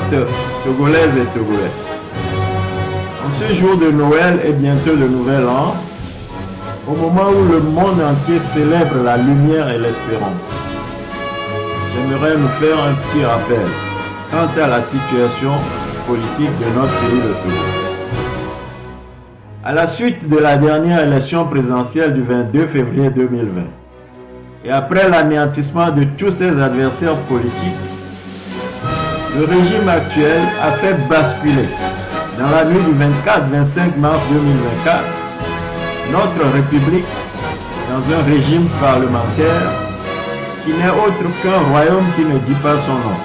compatriotes togolaises et togolais. En ce jour de Noël et bientôt le Nouvel An, au moment où le monde entier célèbre la lumière et l'espérance, j'aimerais nous faire un petit rappel quant à la situation politique de notre pays de Togo. À la suite de la dernière élection présidentielle du 22 février 2020 et après l'anéantissement de tous ses adversaires politiques, le régime actuel a fait basculer dans la nuit du 24-25 mars 2024 notre République dans un régime parlementaire qui n'est autre qu'un royaume qui ne dit pas son nom.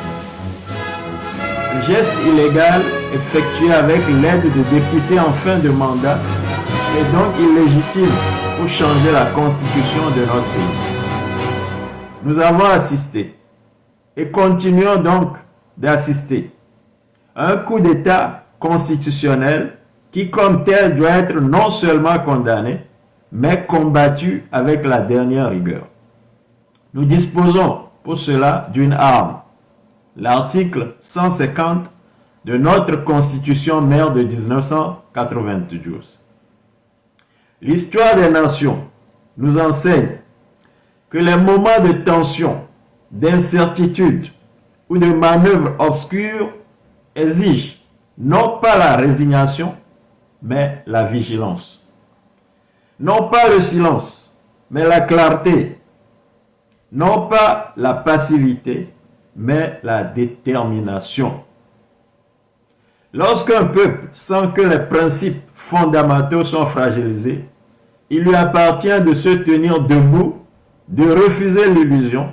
Un geste illégal effectué avec l'aide de députés en fin de mandat est donc illégitime pour changer la constitution de notre pays. Nous avons assisté et continuons donc d'assister à un coup d'État constitutionnel qui comme tel doit être non seulement condamné, mais combattu avec la dernière rigueur. Nous disposons pour cela d'une arme, l'article 150 de notre Constitution mère de 1992. L'histoire des nations nous enseigne que les moments de tension, d'incertitude ou de manœuvres obscures exigent non pas la résignation, mais la vigilance. Non pas le silence, mais la clarté. Non pas la passivité, mais la détermination. Lorsqu'un peuple sent que les principes fondamentaux sont fragilisés, il lui appartient de se tenir debout, de refuser l'illusion,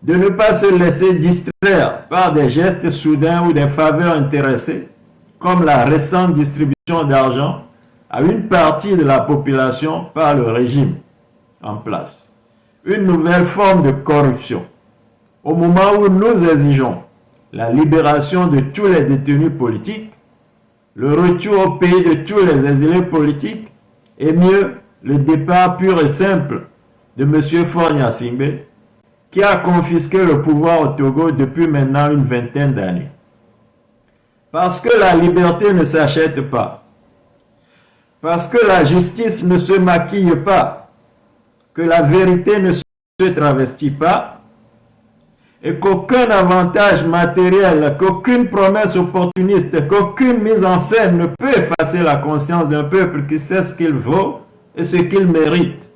de ne pas se laisser distraire par des gestes soudains ou des faveurs intéressées, comme la récente distribution d'argent à une partie de la population par le régime en place. Une nouvelle forme de corruption. Au moment où nous exigeons la libération de tous les détenus politiques, le retour au pays de tous les exilés politiques, et mieux, le départ pur et simple de M. Faure Gnassingbé, qui a confisqué le pouvoir au Togo depuis maintenant une vingtaine d'années. Parce que la liberté ne s'achète pas, parce que la justice ne se maquille pas, que la vérité ne se travestit pas, et qu'aucun avantage matériel, qu'aucune promesse opportuniste, qu'aucune mise en scène ne peut effacer la conscience d'un peuple qui sait ce qu'il vaut et ce qu'il mérite.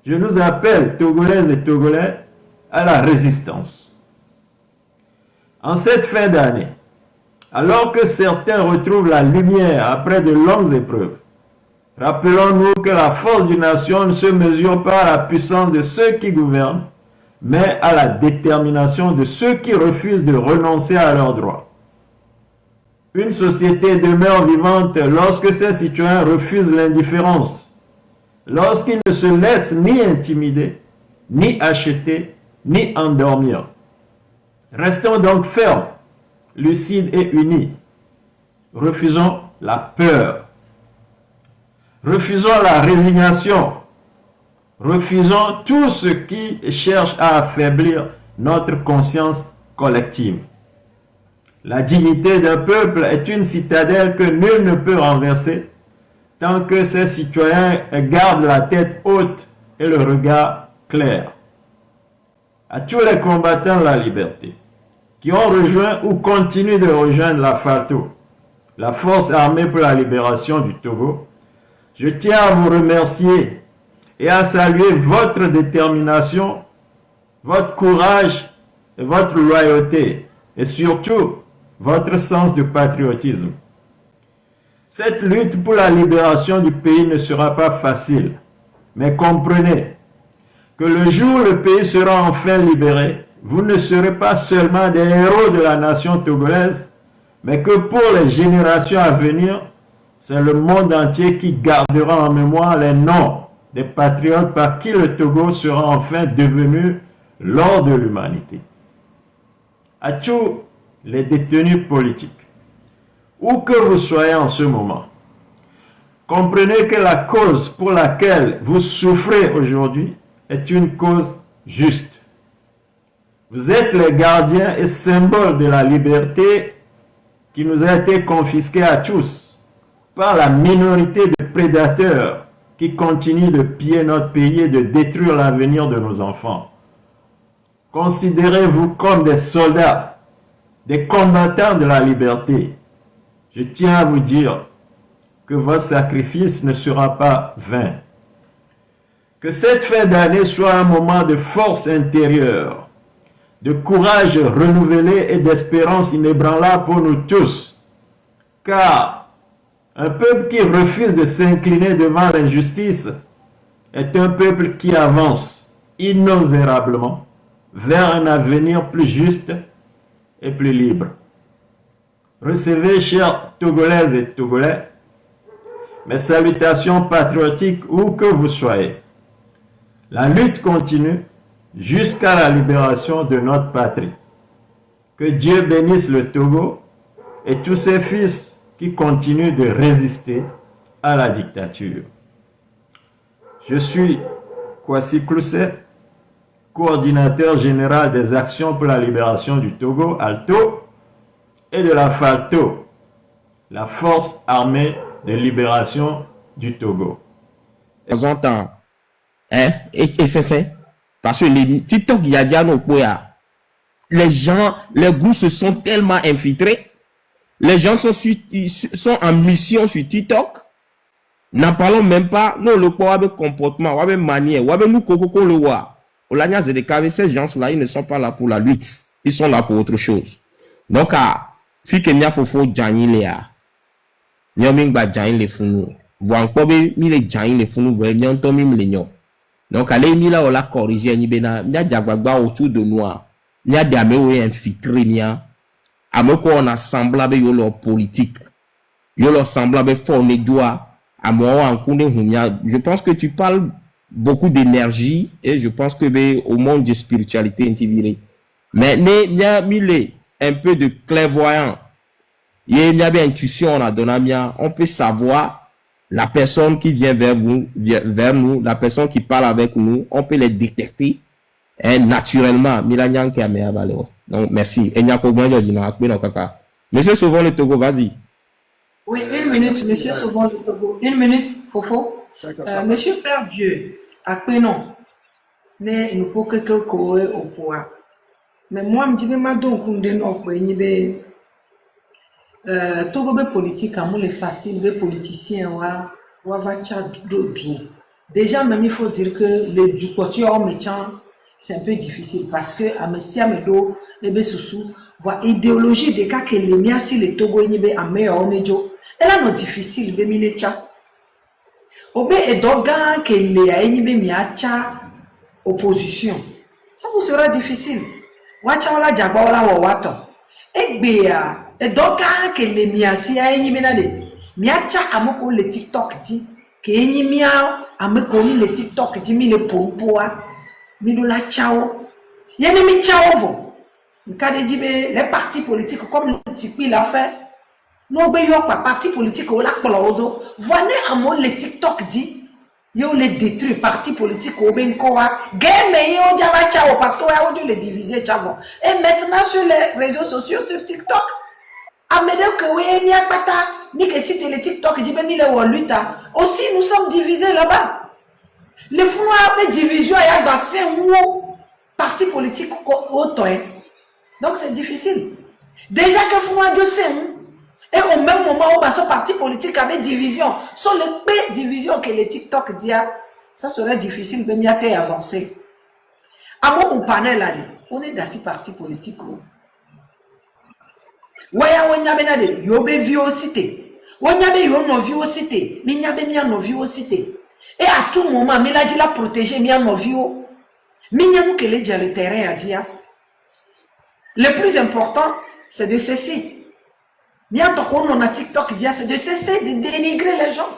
Je nous appelle, Togolaises et Togolais, à la résistance. En cette fin d'année, alors que certains retrouvent la lumière après de longues épreuves, rappelons-nous que la force d'une nation ne se mesure pas à la puissance de ceux qui gouvernent, mais à la détermination de ceux qui refusent de renoncer à leurs droits. Une société demeure vivante lorsque ses citoyens refusent l'indifférence, lorsqu'ils ne se laissent ni intimider, ni acheter, ni endormir. Restons donc fermes, lucides et unis. Refusons la peur. Refusons la résignation. Refusons tout ce qui cherche à affaiblir notre conscience collective. La dignité d'un peuple est une citadelle que nul ne peut renverser tant que ses citoyens gardent la tête haute et le regard clair. À tous les combattants de la liberté qui ont rejoint ou continuent de rejoindre la FATO, la Force armée pour la libération du Togo, je tiens à vous remercier et à saluer votre détermination, votre courage et votre loyauté, et surtout votre sens de patriotisme. Cette lutte pour la libération du pays ne sera pas facile, mais comprenez que le jour où le pays sera enfin libéré, vous ne serez pas seulement des héros de la nation togolaise, mais que pour les générations à venir, c'est le monde entier qui gardera en mémoire les noms des patriotes par qui le Togo sera enfin devenu l'or de l'humanité. À tous les détenus politiques, où que vous soyez en ce moment, comprenez que la cause pour laquelle vous souffrez aujourd'hui est une cause juste. Vous êtes les gardiens et symboles de la liberté qui nous a été confisqué à tous par la minorité de prédateurs qui continuent de piller notre pays et de détruire l'avenir de nos enfants. Considérez-vous comme des soldats, des combattants de la liberté. Je tiens à vous dire que votre sacrifice ne sera pas vain. Que cette fin d'année soit un moment de force intérieure, de courage renouvelé et d'espérance inébranlable pour nous tous. Car un peuple qui refuse de s'incliner devant l'injustice est un peuple qui avance inexorablement vers un avenir plus juste et plus libre. Recevez, chers Togolaises et Togolais, mes salutations patriotiques où que vous soyez. La lutte continue jusqu'à la libération de notre patrie. Que Dieu bénisse le Togo et tous ses fils qui continuent de résister à la dictature. Je suis Kwasi Klousset, coordinateur général des actions pour la libération du Togo, ALTO, et de la FALTO, la Force armée de libération du Togo. De temps en temps, hein, et c'est parce que les TikTok, il y a déjà nos poids. Les gens, les groupes se sont tellement infiltrés. Les gens sont en mission sur TikTok. N'en parlons même pas. Nous, le poids, avec comportement, avec manière, avec nous, qu'on le voit. Ces gens-là, ils ne sont pas là pour la lutte. Ils sont là pour autre chose. Donc, si Kenya Fofo Djani Léa, Nyomingba Djani les founou, Wankobe, mi les Djani les founou, Voyant Tomim les nyon. Donc, allez, mi là, on l'a corrigé, ni bena, ni a diagbagba autour de nous, ni a diamé infiltré, ni a, ameko on a semblable yo leur politique, yo leur semblable forné doigt, à moi, en koune humia. Je pense que tu parles beaucoup d'énergie, et je pense que, au monde de spiritualité, intiviré. Mais, il y a mis un peu de clairvoyant. Il y a bien intuition, on a donné, on peut savoir la personne qui vient vers nous, la personne qui parle avec nous, on peut les détecter naturellement. Donc, merci. Monsieur Sauvon le Togo, vas-y. Oui, une minute, monsieur Sauvon le Togo. Une minute, Fofo. Monsieur Père Dieu, à Pénon, il nous faut que quelqu'un au pouvoir. Mais moi, je me dis que Togo be politique amour les facile be politicien wa va déjà même il faut dire que le du côté méchant c'est un peu difficile parce que à Messi Amedo ebe sousou voit idéologie de cas que les miens si les Togo ni be amé onejo elle a non difficile be minecha obe et dogan que les a ni be miacha opposition ça vous sera difficile wacha wala jagba wala wawato egbea et donc, quand les miasi a émis miacha amoko le TikTok dit que mia ameko le TikTok dit mi le pompoa mi do la chao yene mi chao vo nkade dit les partis politiques comme le Tipeee l'a fait no be yo pa parti politique o la plodo voyez amo le TikTok dit yo le détruit parti politique o ben koa game yo java chao parce que on dit le diviser chavo et maintenant sur les réseaux sociaux sur TikTok Amédée que oui, il y a pas ni que si les TikTok, dit ben aussi nous sommes divisés là-bas. Les fonds à division et à bassin ou parti politique autant. Donc c'est difficile. Déjà que fonds à deux et au même moment où ce parti politique avait division, sur le P division que les TikTok dit, ça serait difficile de m'y avancer. À mon panel là, on est dans ces partis politiques. Waya wonyabe na de yobe viosité wonyabe yo no viosité minyabe mia no viosité et à tout moment mila dit la protéger mia no vio minyamu que les le terrain a dit le plus important c'est de cesser mia to ko no na TikTok dit c'est de cesser de dénigrer les gens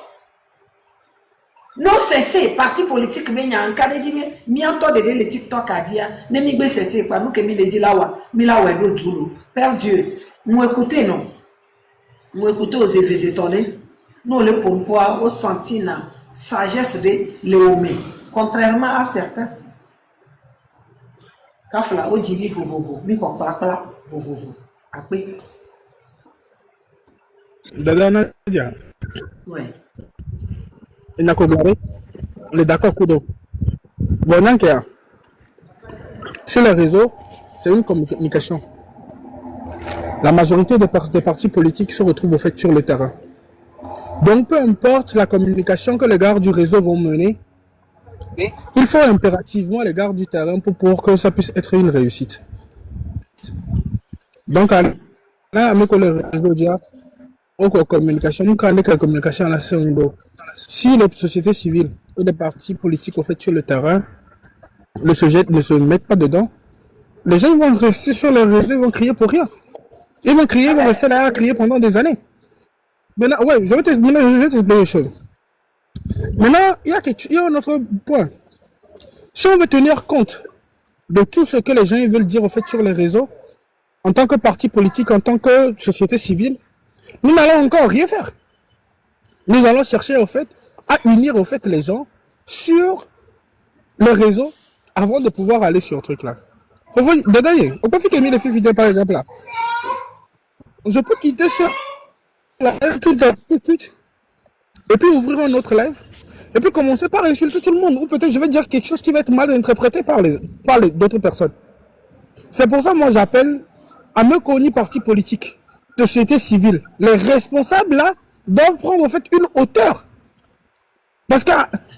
non cesser parti politique menya en cas de dit mia to de le TikTok a dit ne mi gbe cesser quoi nous que mi le dit là wa mi la wa do julo Père Dieu. Nous écoutons, aux effets étonnés, nous le pompoir au senti la sagesse de Léomé, contrairement à certains. Kafla, au divi, vous, mi comprends pas, vous, après. Dada Nadia, Ouais. il n'a qu'à regarder. On est d'accord, Kudo. Bon, donc, sur les réseaux, c'est une communication. La majorité des partis politiques se retrouvent au fait sur le terrain. Donc, peu importe la communication que les gars du réseau vont mener, il faut impérativement les gars du terrain pour que ça puisse être une réussite. Donc, là, avec le réseau dia, ou communication, nous quand la communication là, c'est un dos. Si les sociétés civiles et les partis politiques au fait sur le terrain ne se mettent pas dedans, les gens vont rester sur les réseaux, ils vont crier pour rien. Ils vont crier, ils vont rester là à crier pendant des années. Maintenant, ouais, je vais t'expliquer les choses. Maintenant, il y a un autre point. Si on veut tenir compte de tout ce que les gens veulent dire au fait sur les réseaux, en tant que parti politique, en tant que société civile, nous n'allons encore rien faire. Nous allons chercher au fait à unir au fait les gens sur le réseau avant de pouvoir aller sur le truc là. D'ailleurs, on peut faire les filles par exemple là. Je peux quitter ce live tout de suite et puis ouvrir un autre live et puis commencer par insulter tout le monde ou peut-être je vais dire quelque chose qui va être mal interprété par d'autres personnes. C'est pour ça moi j'appelle à me connaître parti politique, société civile. Les responsables là doivent prendre en fait une hauteur. Parce que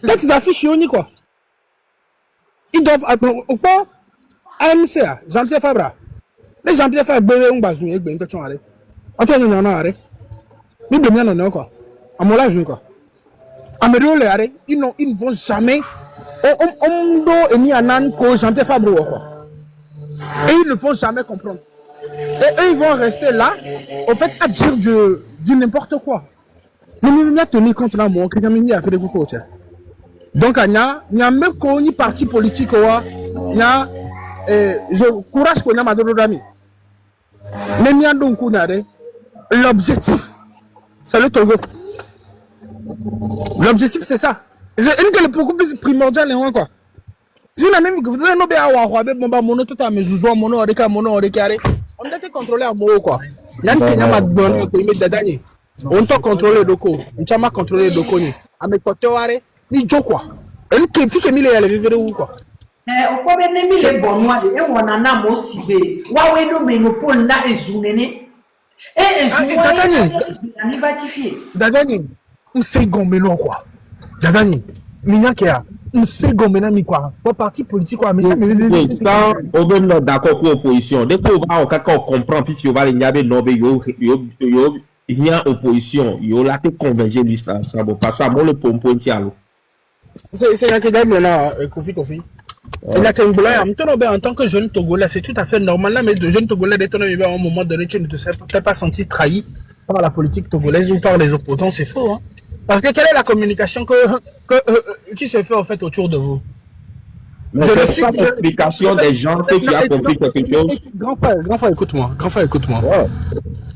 tête d'affiche yoni quoi. Ils doivent au pas AMCA, Jean-Pierre Fabra. Les Jean-Pierre Fabra bébé on bazou et ben question arrêt. Attends non arrêt. Ni de bien non quoi. À mon âge quoi. À mes les arrêt, ils ne vont jamais on do et ni anan ko Jean-Pierre Fabra quoi. Et ils ne vont jamais comprendre. Et eux ils vont rester là au fait à dire du n'importe quoi. Mais nous n'y a tenu compte là moi que jamais a fait des coups. Donc il y a même qu'on parti politique il y a je courage qu'on a madame Rami. Mais il y a donc l'objectif c'est le Togo. L'objectif c'est ça. C'est une que le beaucoup plus primordial quoi. Si on a même vous avez nobé à wa be bomba mono tout à mes zozo mono oreka carré. On doit te contrôler à moi quoi. Nan Kenya m'a donné ko ime dadani. On doit contrôler doko. On t'a contrôler doko ni. A me kote ware ni jo quoi. Elle qui fait que mille ya le vivre ou quoi. Au problème ni les bonnois et on en a mo sibe. Wa we do monopole na ezunene. Et ezunene ni vatifié. Dadani. On sait gommelo quoi. Dadani. Minya kia. On sait gommena mi quoi. Pour parti politique quoi mais ça oui, ça on est d'accord pour opposition. Dès qu'on va on comprend puis on va les nyabe nobe yo il y a opposition, il y a été convergé lui ça bon parce que moi le pointier alors. C'est là que gagne là Kofi. Il a qu'un boulot en tant que jeune Togolais, c'est tout à fait normal là mais de jeunes Togolais d'être à un moment donné tu ne t'es pas senti trahi par la politique togolaise ou par les opposants, c'est faux hein. Parce que quelle est la communication qui se fait en fait autour de vous? Mais c'est pas l'explication des gens que tu as compris quelque chose. Grand frère, écoute-moi. Ouais.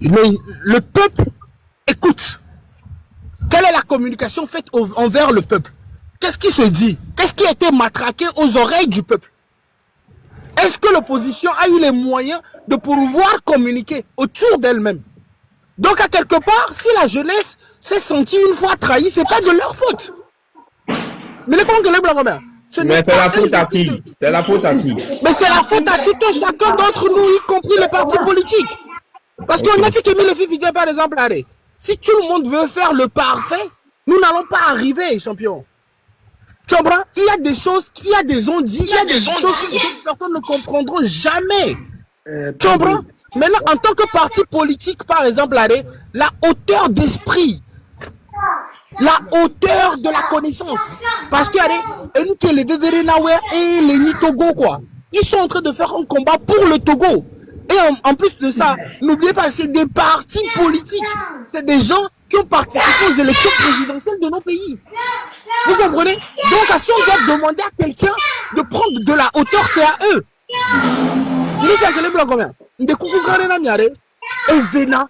Le peuple écoute. Quelle est la communication faite envers le peuple? Qu'est-ce qui se dit? Qu'est-ce qui a été matraqué aux oreilles du peuple? Est-ce que l'opposition a eu les moyens de pouvoir communiquer autour d'elle-même? Donc à quelque part, si la jeunesse s'est sentie une fois trahie, c'est pas de leur faute. Mais les blancs mais c'est la faute à qui? C'est la faute à qui? Mais c'est la faute à tout chacun d'entre nous, y compris les partis politiques. Parce qu'on a fait que les filles par exemple, arrêt. Si tout le monde veut faire le parfait, nous n'allons pas arriver, champion. Tu comprends? Il y a des choses, il y a des on-dit, il y a des choses que les personnes ne comprendront jamais. Tu comprends? Maintenant, en tant que parti politique, par exemple, arrêt, la hauteur d'esprit, la hauteur de la connaissance. Parce que les Veverenawe et les Nitogo, quoi, ils sont en train de faire un combat pour le Togo. Et en plus de ça, n'oubliez pas, c'est des partis politiques. C'est des gens qui ont participé aux élections présidentielles de nos pays. Vous comprenez? Donc, si on doit demander à quelqu'un de prendre de la hauteur, c'est à eux. Vous savez que les blancs combien? Des coucou grands miare et Vena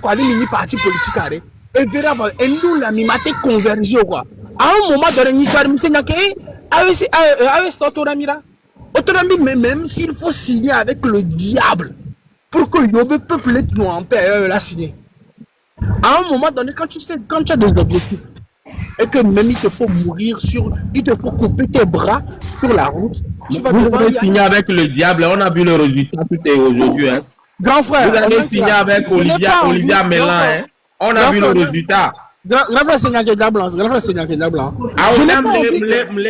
quoi, les mini partis politiques et Vena et nous la mimate converger quoi. À un moment donné, ni soir m'senya que avec cet autoramira. Autoramira même s'il faut signer avec le diable. pour que le peuple est nous en paix, l'a signé. À un moment donné, quand tu as des objectifs, et que même il te faut mourir il te faut couper tes bras sur la route, tu vas vous avez signé avec le diable, on a vu le résultat tout est aujourd'hui. Hein. Grand frère, vous avez signé avec Olivia Mélan, hein. On a vu le résultat. Grand frère, c'est Nyankeda Blanc. Grand frère, c'est Nyankeda Blanc. Je n'ai pas envie.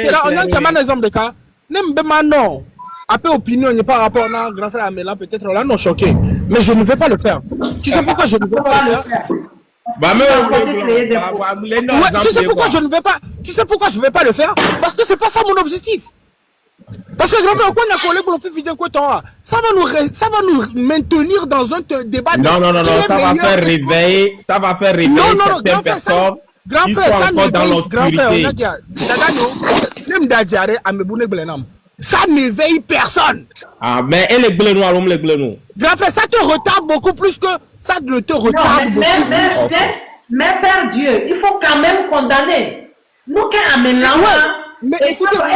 C'est là, on a un exemple de cas. N'aime pas non. Après opinion, il n'y a pas rapport à grand frère Mélan, peut-être là, non choqué. Mais je ne vais pas le faire. Tu sais pourquoi je ne vais pas le faire? Tu sais pourquoi je ne vais pas? Tu sais pourquoi je ne vais pas le faire? Parce que c'est pas ça mon objectif. Parce que grand frère, quand on a collé pour le faire vidéo ça va nous maintenir dans un débat. Non, ça va faire réveiller certaines personnes. Grand qui frère, sont encore dans l'obscurité. Ça n'éveille personne. Ah, mais elle est bleue noire, l'homme est bleu noir. Grand frère, ça te retarde beaucoup plus que ça ne te retarde beaucoup plus. Mais Père Dieu, il faut quand même condamner. Nous, quand on mélange, mais écoutez, moi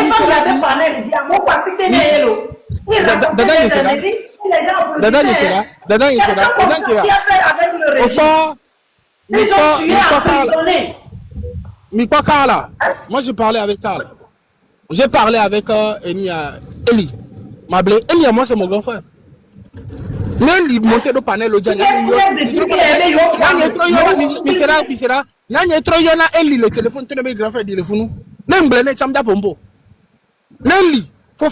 j'ai parlé avec Karl. J'ai parlé avec Eli. Eli, moi c'est mon grand frère. Mais il montait le panel au Djani. Eli le téléphone, tu ne grand frère téléphone. N'emblé chamda pompo. Nelly, faut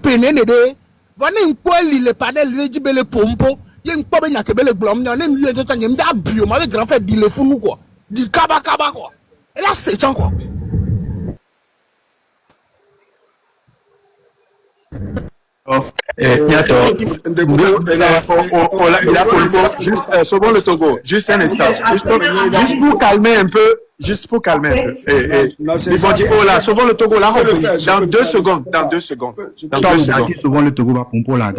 peine de. Vani n'poeli le panel le pompo. Yen pas bien que belle blom. N'aime mieux de temps n'aime bio. Ma grand frère dit le fou quoi. Dit kaba quoi. Et là c'est chant quoi. Il a juste second le Togo, juste un instant, juste pour calmer un peu. Oh là, second le Togo, là, dans 2 secondes. Second le Togo va pomper là.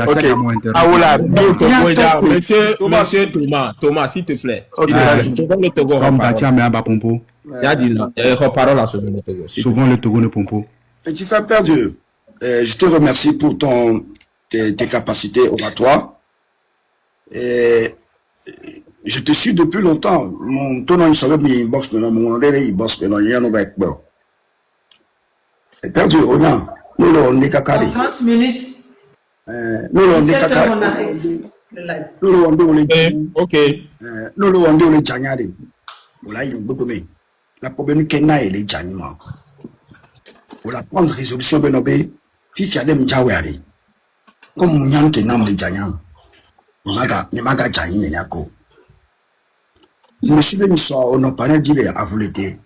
Monsieur Thomas, s'il te plaît. Second le Togo. Reparlons la second le Togo. Second le Togo ne pompe. Petit frère perdu. Je te remercie pour tes capacités oratoires. Et je te suis depuis longtemps. Ton nom, il savait bien, il bosse maintenant. Mon nom, il bosse maintenant. Il y a un nouvel peur. Perdu, on a. Nous, on est cacari. 30 minutes. Nous, on est cacari. Nous, on est. Ok. Nous, on est Djanyari. Voilà, il y a beaucoup de. La problème, c'est qu'il y a les Djanima. Voilà, prendre résolution, Benobé. Fifi adem jawari comme nyam ke nam le janyam ni maga jani ne yako monsieur venu so on panel dit à volonté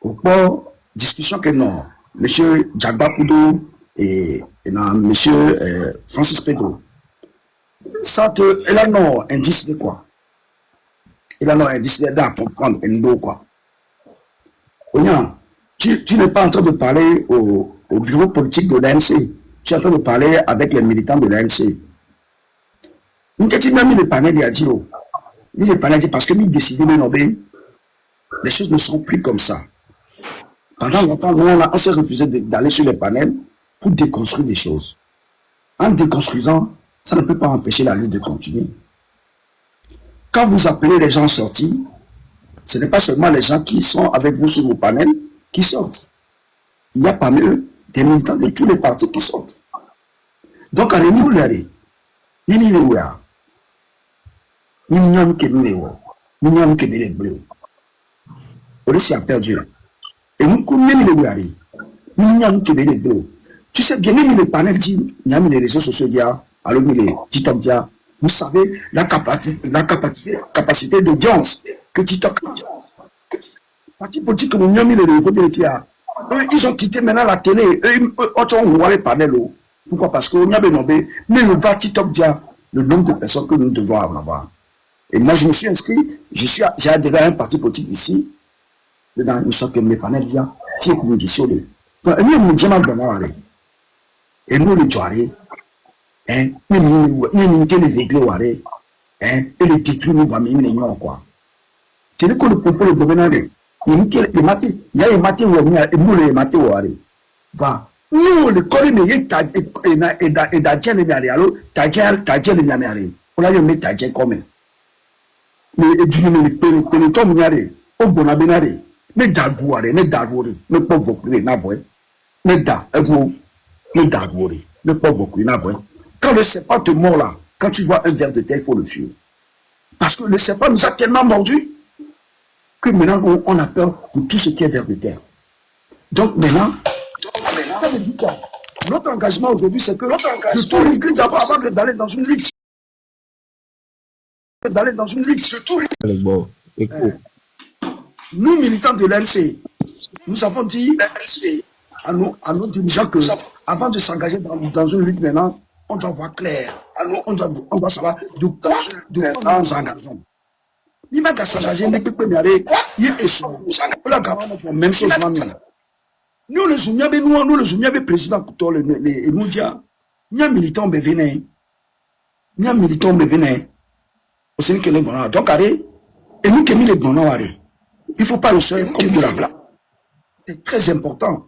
au port discussion que non monsieur Jagba Kudo et non monsieur Francis Pedro ça te elle a non indice de quoi il a non indice de comprendre endo quoi Onya tu n'es pas en train de parler au bureau politique de l'ANC. Tu es en train de parler avec les militants de l'ANC. Nous avons même mis le panel de Adiro. Mis le panel parce que nous décidons de nommer. Les choses ne sont plus comme ça. Pendant longtemps, nous, on s'est refusé d'aller sur les panels pour déconstruire des choses. En déconstruisant, ça ne peut pas empêcher la lutte de continuer. Quand vous appelez les gens sortis, ce n'est pas seulement les gens qui sont avec vous sur vos panels qui sortent. Il y a parmi eux des militants de tous les partis qui sortent. Donc, à nous, l'année, nous a perdu. Et nous, tu sais bien, même les panels dit, les réseaux sociaux, alors les TikTok, vous savez la capacité d'audience que TikTok a. Parti politique que nous avons mis le côté de FIA. Eux, ils ont quitté maintenant la télé. Eux, on voit les panels. Pourquoi? Parce qu'on y a nommé, mais le va TikTok dire le nombre de personnes que nous devons avoir. Et moi, je me suis inscrit, j'ai adhéré à un parti politique ici. Dedans, nous sommes comme les panels disant, fier que nous disons le. Donc, nous, nous disons dans et nous, le joaré, hein, nous, les régler, hein, et les détruire, nous, va même les gens, quoi. C'est le coup de propos, le gouvernement. Il y a un maté ou il y a un maté ou va Nous, le corps et d'adjien de Miarialo, t'adjien de Miarialo. On a eu mis t'adjien comme. Mais du nom de pénéton Miari, au bonabinari, mais d'arbouare, mais d'arbouare, ne pas vous n'avouer. Mais d'arbouare, ne pas vous n'avouer. Quand le serpent te mord là, quand tu vois un ver de terre, il faut le fuir. Parce que le serpent nous a tellement mordu que maintenant on a peur pour tout ce qui est ver de terre. Donc maintenant, ça veut dire quoi? Notre engagement aujourd'hui, c'est que de tout régler d'abord avant d'aller dans une lutte. D'aller dans une lutte. De tout Bon, écoute. Nous, militants de l'NC, nous avons dit à nos dirigeants que avant de s'engager dans une lutte maintenant, on doit voir clair. On doit savoir de quoi nous nous engageons. Il m'a qu'à s'engager, mais peut y aller. Il est même chose. Nous, le Zoumia, nous, le Zoumia, le président, et nous dire, il y a un militant qui vient. Il y a un militant qui vient. Aussi que les bons. Donc, et nous qui mis les bons, il ne faut pas le seul comme de la blague. C'est très important.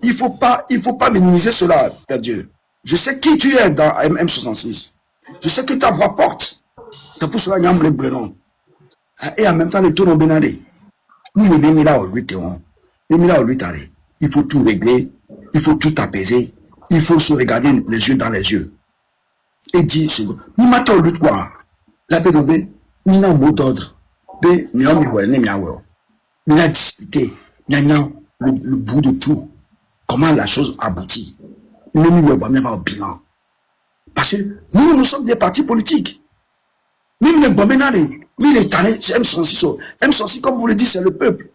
Il faut pas minimiser cela, Père Dieu. Je sais qui tu es dans M66. Je sais que ta voix porte. C'est pour cela qu'il y a un bleu non. Et en même temps, le tour en Benadé. Nous, nous, nous, là, au 8 ans. Nous, là, au 8 ans. Il faut tout régler. Il faut tout apaiser. Il faut se regarder les yeux dans les yeux. Et dire, nous, maintenant, au 8 quoi. La Benobé, nous, avons un mot d'ordre. Nous, a discuté. Nous, avons le bout de tout. Comment la chose aboutit. Nous, nous, avons même au bilan. Parce que nous, nous sommes des partis politiques. Même les Boménalés, même les Tanais, M66. M66, comme vous le dites, c'est le peuple.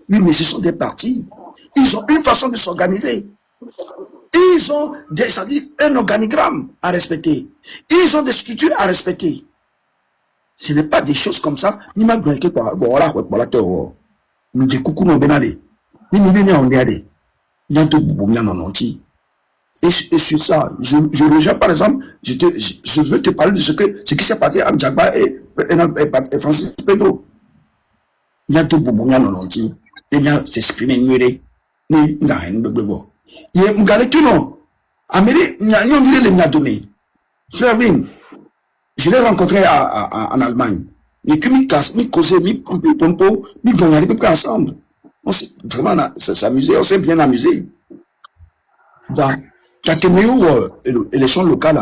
Oui, mais ce sont des partis. Ils ont une façon de s'organiser. Ils ont c'est-à-dire un organigramme à respecter. Ils ont des structures à respecter. Ce n'est pas des choses comme ça. Ni ma grande voilà, nous découcons nos Bénalés. Ni nous venons en déadé. Ni en tout boum, en anti. Et sur ça, je rejoins par exemple, je veux te parler de ce qui s'est passé entre Djagba et Francis Pedro. Il y a tout boubou, il y a non anti. Il y a s'exprimer nuéré. Ni n'a rien de bon. Il y a un gars qui non. Amélie, il y a un viré les Niadomé. Flavine, je l'ai rencontré en Allemagne. Mais que mi casse, mi causé, mi pompo, mi gagné peu ensemble. On s'est vraiment s'amuser, on s'est bien amusé. Dans élection locale,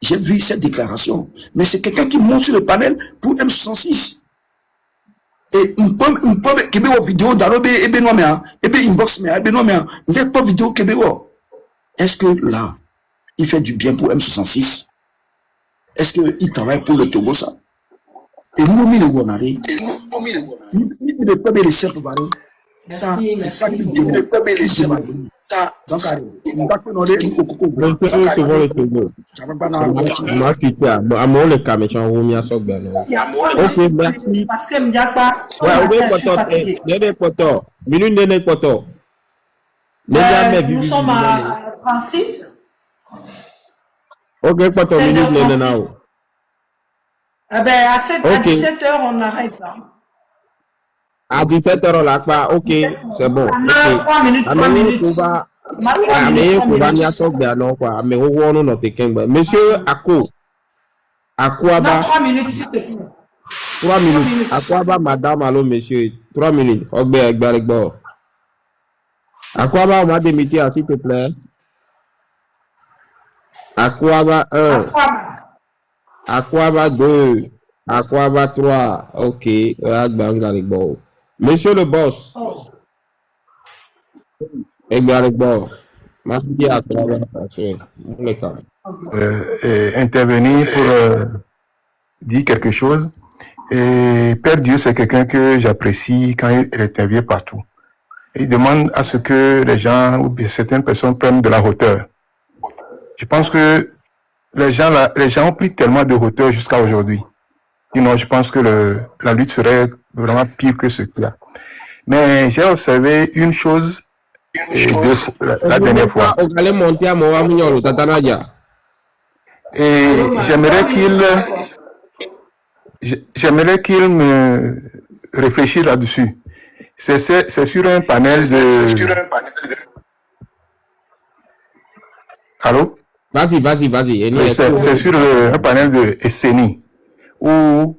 j'ai vu cette déclaration. Mais c'est quelqu'un qui monte sur le panel pour M66. Et on peut qu'il y ait une vidéo d'Arobe et Benoît Méa, et bien inbox Méa, Benoît Méa, il n'y a pas de vidéo qu'il y ait. Est-ce que là, il fait du bien pour M66? Est-ce qu'il travaille pour le Togo, ça? Et nous, on le Guanari. Il ne peut pas les simples valeurs. C'est ça qui ne peut pas les simples valeurs. Donc, ok, merci. Parce que Mdiakba, Ouais, nous sommes à 36. Ok, poto, minute, nene, Eh ben, à 17h, on arrête. Hein. À 17h, là, quoi. Ok, c'est bon. On a 3 minutes, 3 minutes. Monsieur Ako, Akwaba. 3 minutes, s'il te plaît. 3 minutes. Akwaba, madame, allô, monsieur. 3 minutes. Akwaba, on m'a démité, s'il te plaît. Akwaba 1. Akwaba 2. Akwaba 3. Ok. Monsieur le boss. Intervenir pour dire quelque chose. Et Père Dieu, c'est quelqu'un que j'apprécie quand il intervient partout. Il demande à ce que les gens ou bien certaines personnes prennent de la hauteur. Je pense que les gens ont pris tellement de hauteur jusqu'à aujourd'hui. Sinon, je pense que la lutte serait vraiment pire que ce qu'il y a. Mais j'ai observé une chose la dernière fois. Et j'aimerais qu'il me réfléchisse là-dessus. C'est sur un panel Allô? Vas-y. Oui, c'est sur un panel de SNI où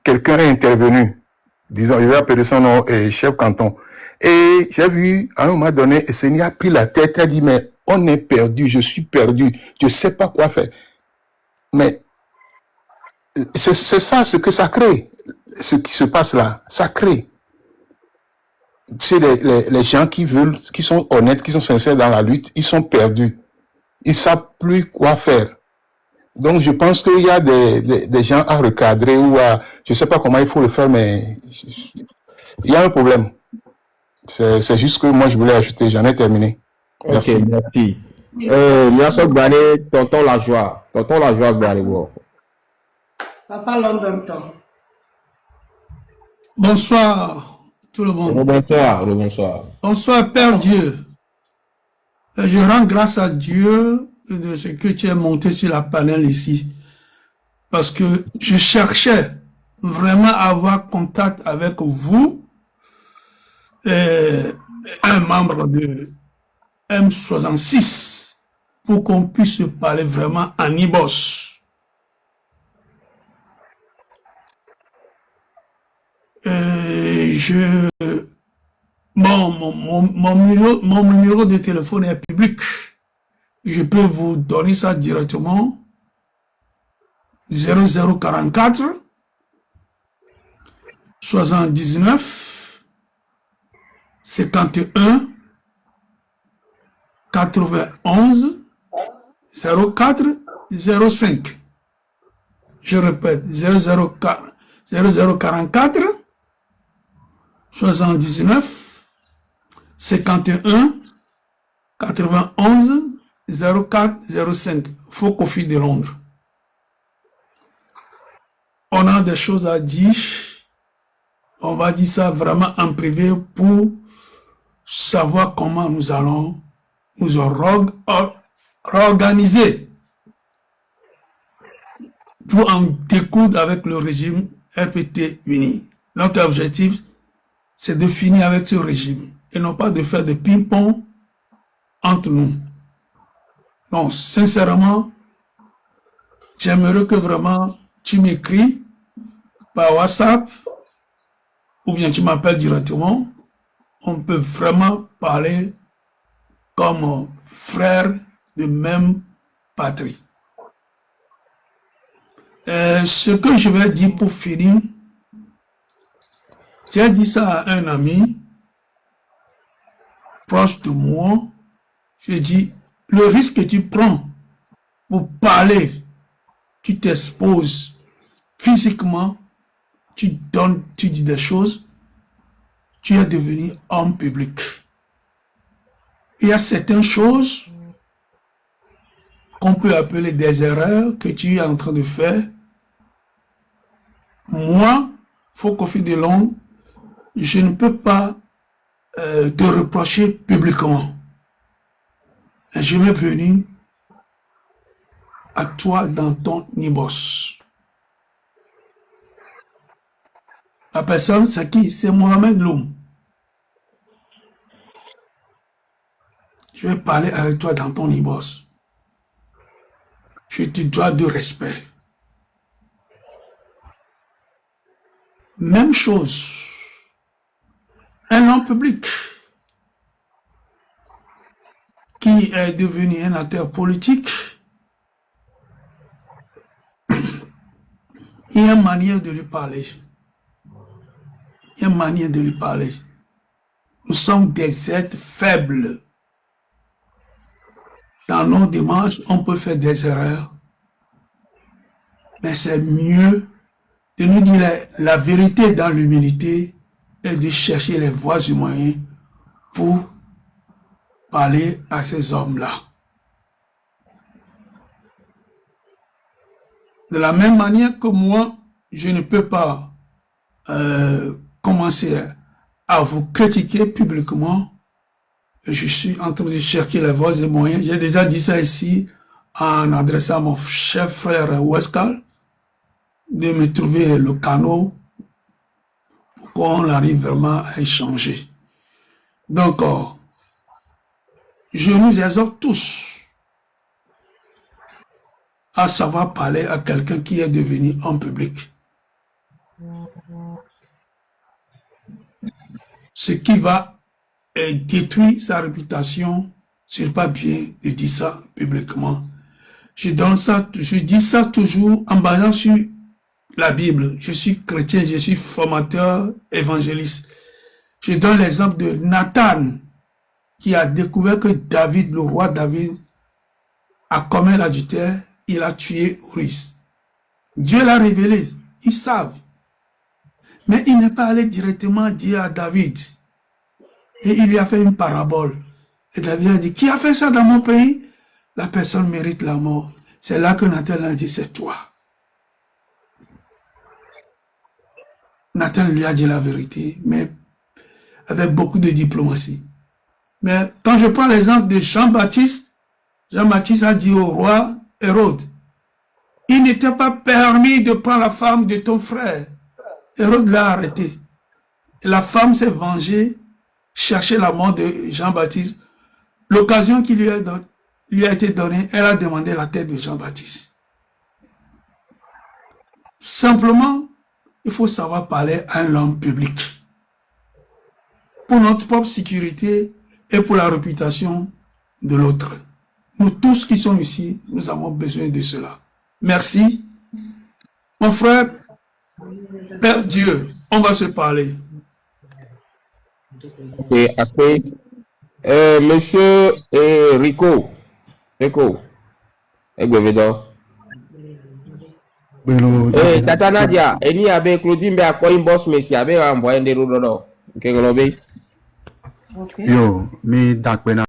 quelqu'un est intervenu. Disons, il va appeler son nom, chef canton. Et j'ai vu, à un moment donné, SNI a pris la tête, a dit, mais on est perdu, je suis perdu, je ne sais pas quoi faire. Mais c'est ça ce que ça crée, ce qui se passe là, ça crée. C'est les gens qui veulent, qui sont honnêtes, qui sont sincères dans la lutte, ils sont perdus. Ils ne savent plus quoi faire. Donc, je pense qu'il y a des gens à recadrer ou à... Je ne sais pas comment il faut le faire, mais il y a un problème. C'est juste que moi, je voulais ajouter. J'en ai terminé. Merci. Ok, merci. Merci, Gbane, tonton la joie. Tonton la joie, Gbane. Papa London Tom. Bonsoir, tout le monde. Bonsoir. Bonsoir, Père Dieu. Je rends grâce à Dieu de ce que tu es monté sur la panel ici. Parce que je cherchais vraiment à avoir contact avec vous, un membre de M66, pour qu'on puisse parler vraiment en Ibos. Mon numéro de téléphone est public. Je peux vous donner ça directement. 0044 79 51 91 04 05. Je répète, 0044 79 51 91 04 05. Faux Kofi de Londres. On a des choses à dire. On va dire ça vraiment en privé pour savoir comment nous allons nous réorganiser pour en découdre avec le régime RPT uni. Notre objectif, c'est de finir avec ce régime et non pas de faire de ping-pong entre nous. Donc, sincèrement, j'aimerais que vraiment tu m'écris par WhatsApp ou bien tu m'appelles directement. On peut vraiment parler comme frères de même patrie. Ce que je vais dire pour finir, j'ai dit ça à un ami proche de moi. J'ai dit, le risque que tu prends pour parler, tu t'exposes physiquement, tu dis des choses, tu es devenu homme public. Il y a certaines choses qu'on peut appeler des erreurs que tu es en train de faire. Moi, Faux Kofi de Londres, je ne peux pas te reprocher publiquement. Je vais venir à toi dans ton Ibos. La personne, c'est qui? C'est Mohamed Loum. Je vais parler avec toi dans ton Ibos. Je te dois de respect. Même chose. Un homme public qui est devenu un acteur politique, il y a une manière de lui parler. Il y a une manière de lui parler. Nous sommes des êtres faibles. Dans nos démarches, on peut faire des erreurs. Mais c'est mieux de nous dire la vérité dans l'humilité et de chercher les voies et moyens pour parler à ces hommes-là. De la même manière que moi, je ne peux pas commencer à vous critiquer publiquement. Je suis en train de chercher les voies et moyens. J'ai déjà dit ça ici en adressant à mon cher frère Weskal de me trouver le canot pour qu'on arrive vraiment à échanger. Donc, je nous exhorte tous à savoir parler à quelqu'un qui est devenu en public. Ce qui va détruire sa réputation, c'est pas bien de dire ça publiquement. Je dis ça toujours en basant sur la Bible. Je suis chrétien, je suis formateur, évangéliste. Je donne l'exemple de Nathan, qui a découvert que David, le roi David, a commis l'adultère, il a tué Urias. Dieu l'a révélé, ils savent. Mais il n'est pas allé directement dire à David. Et il lui a fait une parabole. Et David a dit, qui a fait ça dans mon pays? La personne mérite la mort. C'est là que Nathan a dit, c'est toi. Nathan lui a dit la vérité, mais avec beaucoup de diplomatie. Mais quand je prends l'exemple de Jean-Baptiste a dit au roi Hérode, il n'était pas permis de prendre la femme de ton frère. Hérode l'a arrêté. Et la femme s'est vengée, chercher la mort de Jean-Baptiste. L'occasion qui lui a été donnée, elle a demandé la tête de Jean-Baptiste. Simplement, il faut savoir parler à un homme public. Pour notre propre sécurité et pour la réputation de l'autre. Nous tous qui sommes ici, nous avons besoin de cela. Merci. Mon frère, Père Dieu, on va se parler. Et après, monsieur Rico, Tata Nadia, eni abe Claudine be akwa inbox Messi abe envoyer des rododo. Yo, mi dakpena